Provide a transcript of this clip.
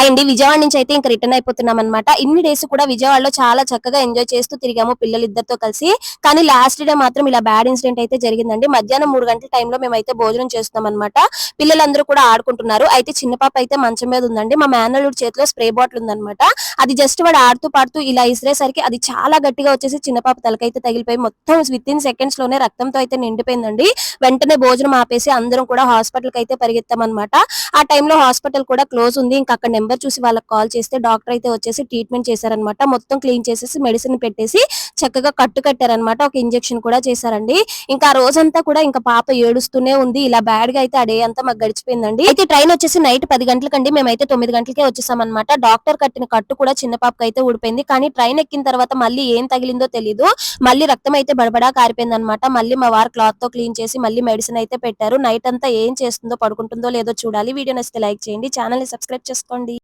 అండి విజయవాడ నుంచి అయితే ఇంకా రిటర్న్ అయిపోతున్నాం అనమాట. ఇన్ని డేస్ కూడా విజయవాడలో చాలా చక్కగా ఎంజాయ్ చేస్తూ తిరిగాము పిల్లలిద్దరితో కలిసి. కానీ లాస్ట్ డే మాత్రం ఇలా బ్యాడ్ ఇన్సిడెంట్ అయితే జరిగిందండి. మధ్యాహ్నం 3 గంటల టైంలో మేమైతే భోజనం చేస్తున్నాం అనమాట. పిల్లలందరూ కూడా ఆడుకుంటున్నారు. అయితే చిన్న పాప అయితే మంచం మీద ఉందండి. మా మేనల్లుడి చేతిలో స్ప్రే బాటిల్ ఉందన్నమాట. అది జస్ట్ వాడు ఆడుతూ పాడుతూ ఇలా ఇసిరేసరికి అది చాలా గట్టిగా వచ్చేసి చిన్న పాప తలకైతే తగిలిపోయి మొత్తం వితిన్ సెకండ్స్ లోనే రక్తంతో అయితే నిండిపోయిందండి. వెంటనే భోజనం ఆపేసి అందరం కూడా హాస్పిటల్ కి అయితే పరిగెత్తామన్నమాట. ఆ టైంలో హాస్పిటల్ కూడా క్లోజ్ ఉంది. ఇంకా అక్కడ నెంబర్ చూసి వాళ్ళకి కాల్ చేస్తే డాక్టర్ అయితే వచ్చేసి ట్రీట్మెంట్ చేశారనమాట. మొత్తం క్లీన్ చేసేసి మెడిసిన్ పెట్టేసి చక్కగా కట్టు కట్టారనమాట. ఒక ఇంజెక్షన్ కూడా చేశారండి. ఇంకా ఆ రోజంతా కూడా ఇంకా పాప ఏడుస్తూనే ఉంది. ఇలా బ్యాడ్ గా అయితే ఆ డే అంతా మాకు గడిచిపోయిందండి. అయితే ట్రైన్ వచ్చేసి నైట్ 10 గంటలకండి. మేమైతే 9 గంటలకే వచ్చేసామన్నమాట. డాక్టర్ కట్టిన కట్టు కూడా చిన్న పాపకి అయితే ఊడిపోయింది. కానీ ట్రైన్ ఎక్కిన తర్వాత మళ్ళీ ఏం తగిలిందో తెలియదు. మళ్ళీ రక్తం అయితే బడబడా కారిపోయింది అనమాట. మళ్ళీ మా వారు క్లాత్ తో క్లీన్ చేసి మళ్ళీ మెడిసిన్ అయితే పెట్టారు. నైట్ అంతా ఏం చేస్తుందో పడుకుంటుందో లేదో చూడాలి. వీడియో నచ్చితే లైక్ చేయండి, ఛానల్ ని సబ్స్క్రైబ్ చేసుకోండి.